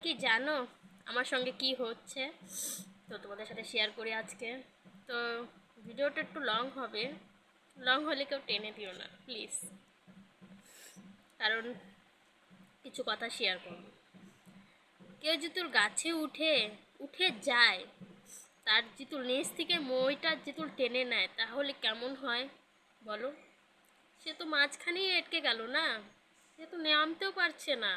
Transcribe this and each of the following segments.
কি জানো আমার সঙ্গে কি হচ্ছে? তো তোমাদের সাথে শেয়ার করি আজকে। তো ভিডিওটা একটু লং হবে, লং হলে কেউ টেনে দিও না প্লিজ, কারণ কিছু কথা শেয়ার করব। কেউ যদি গাছে উঠে উঠে যায়, তার যেহেতু নিচ থেকে মইটা যেহেতু টেনে নেয়, তাহলে কেমন হয় বলো? সে তো মাঝখানেই আটকে গেল না, সে তো নামতেও পারছে না,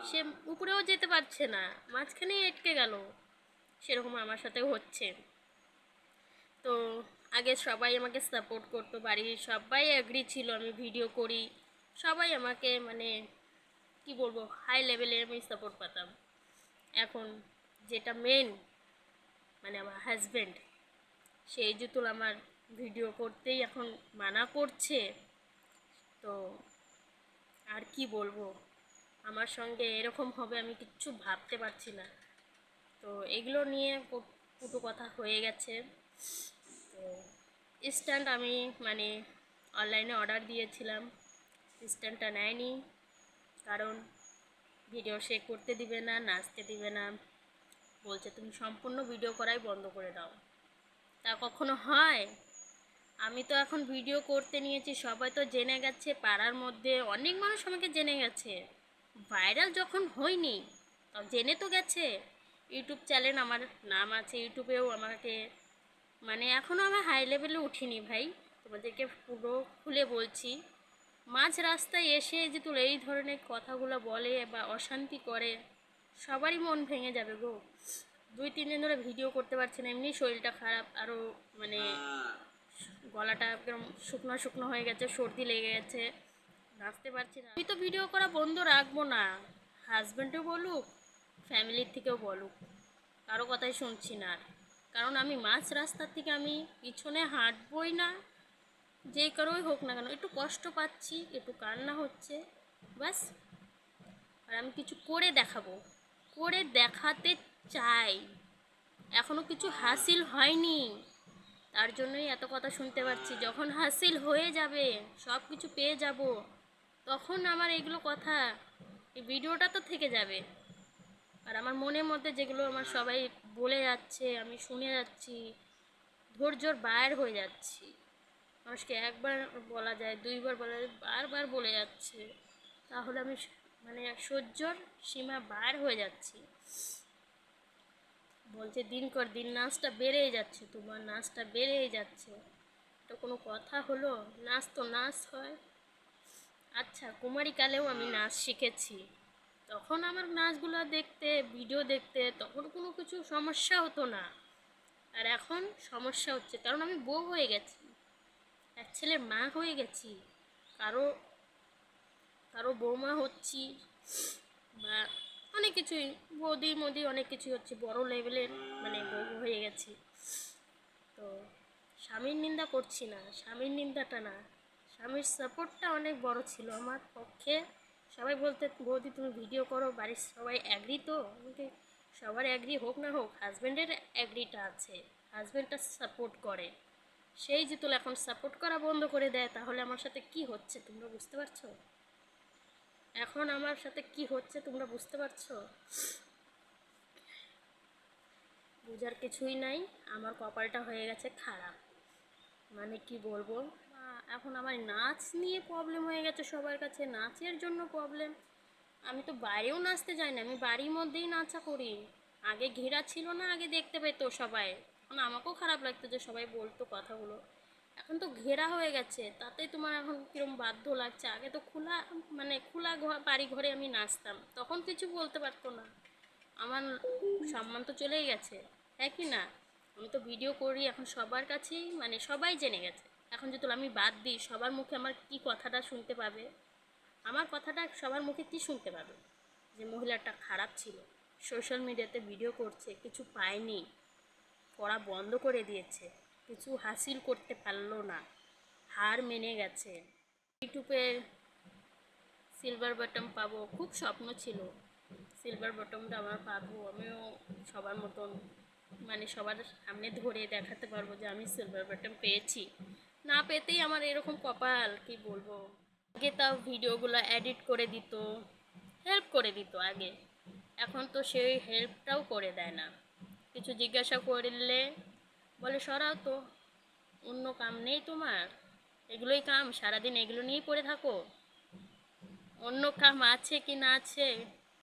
সে উপরেও যেতে পারছে না, মাঝখানেই আটকে গেল। সেরকম আমার সাথেও হচ্ছে। তো আগে সবাই আমাকে সাপোর্ট করতো, বাড়ির সবাই অ্যাগ্রি ছিল আমি ভিডিও করি, সবাই আমাকে মানে কি বলবো, হাই লেভেলে আমি সাপোর্ট পেতাম। এখন যেটা মেন, মানে আমার হাজব্যান্ড, সেই জুতুল আমার ভিডিও করতেই এখন মানা করছে। তো আর কি বলবো, আমার সঙ্গে এরকম হবে আমি কিচ্ছু ভাবতে পারছি না। তো এগুলো নিয়ে কটু কথা হয়ে গেছে। তো স্ট্যান্ড আমি মানে অনলাইনে অর্ডার দিয়েছিলাম, স্ট্যান্ডটা নেয়নি, কারণ ভিডিও সে করতে দিবে না, নাচতে দিবে না, বলছে তুমি সম্পূর্ণ ভিডিও করাই বন্ধ করে দাও। তা কখনো হয়? আমি তো এখন ভিডিও করতে নিয়েছি, সবাই তো জেনে গেছে, পাড়ার মধ্যে অনেক মানুষ আমাকে জেনে গেছে। ভাইরাল যখন হয়নি, তাও জেনে তো গেছে। ইউটিউব চ্যানেল আমার নাম আছে, ইউটিউবেও আমাকে মানে এখনও আমি হাই লেভেলে উঠিনি ভাই, তোমাদেরকে পুরো খুলে বলছি। মাঝ রাস্তায় এসে যে তুই এই ধরনের কথাগুলো বলে বা অশান্তি করে, সবারই মন ভেঙে যাবে গো। 2-3 দিন ধরে ভিডিও করতে পারছি না, এমনি শরীরটা খারাপ, আরও মানে গলাটা একদম শুকনো শুকনো হয়ে গেছে, সর্দি লেগে গেছে, নাচতে পারছি না। আমি তো ভিডিও করা বন্ধ রাখবো না, হাজব্যান্ডও বলুক, ফ্যামিলির থেকেও বলুক, কারো কথাই শুনছি না আর। কারণ আমি মাঝ রাস্তার থেকে আমি পিছনে হাঁটবই না, যে কারোই হোক না কেন, একটু কষ্ট পাচ্ছি, একটু কান্না হচ্ছে, বাস। আর আমি কিছু করে দেখাবো, করে দেখাতে চাই। এখনো কিছু হাসিল হয়নি, তার জন্যই এত কথা শুনতে পাচ্ছি। যখন হাসিল হয়ে যাবে, সব কিছু পেয়ে যাব, তখন আমার এগুলো কথা, এই ভিডিওটা তো থেকে যাবে। আর আমার মনের মধ্যে যেগুলো আমার সবাই বলে যাচ্ছে, আমি শুনে যাচ্ছি, ধৈর্যর বাইর হয়ে যাচ্ছি। মানুষকে একবার বলা যায়, দুইবার বলা যায়, বারবার বলে যাচ্ছে, তাহলে আমি মানে সহ্যর সীমা বার হয়ে যাচ্ছি। বলছে দিন কর দিন নাচটা বেড়েই যাচ্ছে, তোমার নাচটা বেড়েই যাচ্ছে। এটা কোনো কথা হলো? নাচ তো নাচ হয়। আচ্ছা, কুমারীকালেও আমি নাচ শিখেছি, তখন আমার নাচগুলো দেখতে, ভিডিও দেখতে, তখন কোনো কিছু সমস্যা হতো না। আর এখন সমস্যা হচ্ছে, কারণ আমি বউ হয়ে গেছি, এক ছেলের মা হয়ে গেছি, কারো কারো বৌমা হচ্ছি, বা অনেক কিছুই, বৌদি মদি অনেক কিছুই হচ্ছে, বড় লেভেলের মানে বউ হয়ে গেছি। তো স্বামীর নিন্দা করছি না, স্বামীর নিন্দাটা না, স্বামীর সাপোর্টটা অনেক বড় ছিল আমার পক্ষে। সবাই বলতে বৌদি তুমি ভিডিও করো, বাড়ির সবাই অ্যাগ্রি তো? আমাকে সবার অ্যাগ্রি হোক না হোক, হাজব্যান্ডের অ্যাগ্রিটা আছে, হাজব্যান্ডটা সাপোর্ট করে। সেই যে তোলা এখন সাপোর্ট করা বন্ধ করে দেয়, তাহলে আমার সাথে কি হচ্ছে তোমরা বুঝতে পারছো? এখন আমার সাথে কি হচ্ছে তোমরা বুঝতে পারছো? বোঝার কিছুই নাই, আমার কপালটা হয়ে গেছে খারাপ। মানে কি বলবো, এখন আমার নাচ নিয়ে প্রবলেম হয়ে গেছে, সবার কাছে নাচের জন্য প্রবলেম। আমি তো বাইরেও নাচতে যাই না, আমি বাড়ির মধ্যেই নাচা করি। আগে ঘেরা ছিল না, আগে দেখতে পেতো সবাই, এখন আমাকেও খারাপ লাগতো যে সবাই বলতো কথাগুলো। এখন তো ঘেরা হয়ে গেছে, তাতে তোমার এখন কিরম বাধ্য লাগছে। আগে তো খোলা মানে খোলা ঘর, বাড়ি ঘরে আমি নাচতাম, তখন কিছু বলতে পারতো না, আমার সম্মান তো চলেই গেছে, হ্যাঁ কি না? আমি তো ভিডিও করি এখন সবার কাছেই, মানে সবাই জেনে গেছে। এখন যদি আমি বাদ দিই, সবার মুখে আমার কি কথাটা শুনতে পাবে? আমার কথাটা সবার মুখে কি শুনতে পাবে? যে মহিলাটা খারাপ ছিল, সোশ্যাল মিডিয়াতে ভিডিও করছে, কিছু পায়নি, পড়া বন্ধ করে দিয়েছে, কিছু হাসিল করতে পারলো না, হার মেনে গেছে। ইউটিউবে সিলভার বাটন পাবো, খুব স্বপ্ন ছিল সিলভার বাটনটা আমার পাবো, আমিও সবার মতন মানে সবার সামনে ধরে দেখাতে পারবো যে আমি সিলভার বাটন পেয়েছি। না পেতেই আমার এরকম কপাল, কি বলবো। আগে তাও ভিডিওগুলো এডিট করে দিত, হেল্প করে দিত আগে, এখন তো সেই হেল্পটাও করে দেয় না। কিছু জিজ্ঞাসা করলে বলে সরাও তো, অন্য কাম নেই তোমার, এগুলোই কাম, সারাদিন এগুলো নিয়েই পড়ে থাকো, অন্য কাম আছে কি না আছে